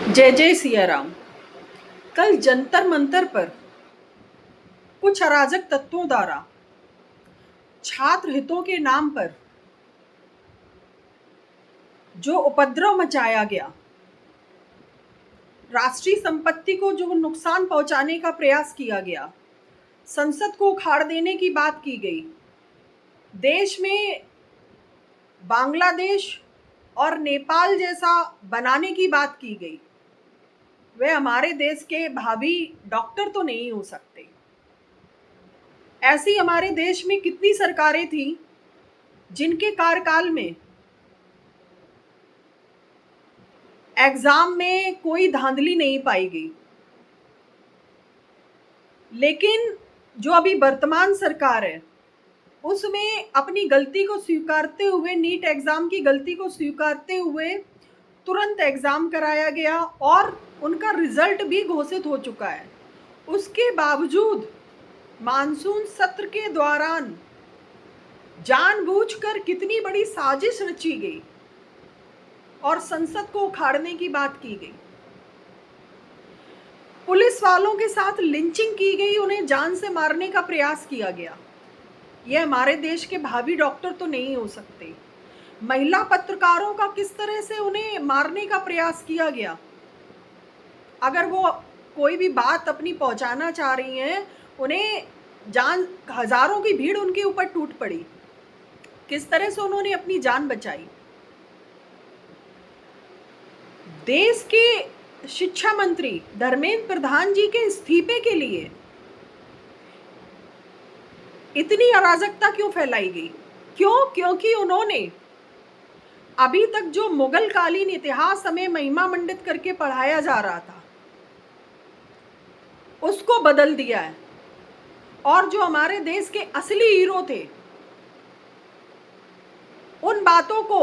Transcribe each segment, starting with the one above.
जय जय सिया राम। कल जंतर मंतर पर कुछ अराजक तत्वों द्वारा छात्र हितों के नाम पर जो उपद्रव मचाया गया, राष्ट्रीय संपत्ति को जो नुकसान पहुंचाने का प्रयास किया गया, संसद को उखाड़ देने की बात की गई, देश में बांग्लादेश और नेपाल जैसा बनाने की बात की गई, वे हमारे देश के भावी डॉक्टर तो नहीं हो सकते। ऐसी हमारे देश में कितनी सरकारें थी जिनके कार्यकाल में एग्जाम में कोई धांधली नहीं पाई गई, लेकिन जो अभी वर्तमान सरकार है उसमें अपनी गलती को स्वीकारते हुए, नीट एग्जाम की गलती को स्वीकारते हुए तुरंत एग्जाम कराया गया और उनका रिजल्ट भी घोषित हो चुका है। उसके बावजूद मानसून सत्र के दौरान जानबूझकर कितनी बड़ी साजिश रची गई और संसद को उखाड़ने की बात की गई। पुलिस वालों के साथ लिंचिंग की गई, उन्हें जान से मारने का प्रयास किया गया। यह हमारे देश के भावी डॉक्टर तो नहीं हो सकते। महिला पत्रकारों का किस तरह से उन्हें मारने का प्रयास किया गया। अगर वो कोई भी बात अपनी पहुंचाना चाह रही हैं, उन्हें जान, हजारों की भीड़ उनके ऊपर टूट पड़ी, किस तरह से उन्होंने अपनी जान बचाई। देश के शिक्षा मंत्री धर्मेंद्र प्रधान जी के इस्तीफे के लिए इतनी अराजकता क्यों फैलाई गई? क्योंकि उन्होंने अभी तक जो मुगल कालीन इतिहास हमें महिमा मंडित करके पढ़ाया जा रहा था उसको बदल दिया है, और जो हमारे देश के असली हीरो थे उन बातों को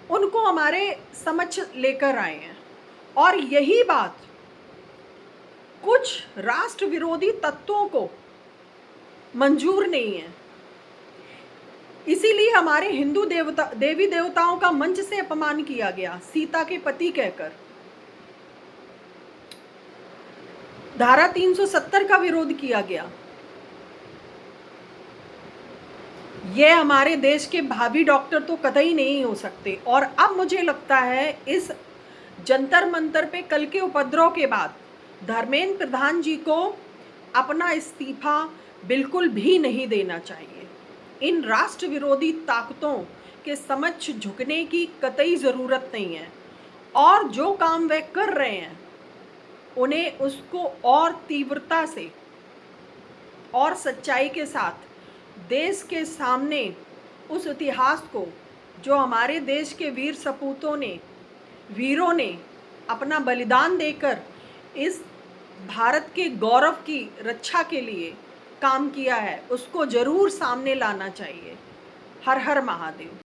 उनको हमारे समक्ष लेकर आए हैं। और यही बात कुछ राष्ट्र विरोधी तत्वों को मंजूर नहीं है, इसीलिए हमारे हिंदू देवी देवताओं का मंच से अपमान किया गया, सीता के पति कहकर। धारा 370 का विरोध किया गया। यह हमारे देश के भावी डॉक्टर तो कतई नहीं हो सकते। और अब मुझे लगता है इस जंतर मंतर पे कल के उपद्रव के बाद धर्मेंद्र प्रधान जी को अपना इस्तीफा बिल्कुल भी नहीं देना चाहिए। इन राष्ट्र विरोधी ताकतों के समक्ष झुकने की कतई ज़रूरत नहीं है, और जो काम वे कर रहे हैं उन्हें उसको और तीव्रता से और सच्चाई के साथ देश के सामने उस इतिहास को जो हमारे देश के वीरों ने अपना बलिदान देकर इस भारत के गौरव की रक्षा के लिए काम किया है, उसको जरूर सामने लाना चाहिए। हर हर महादेव।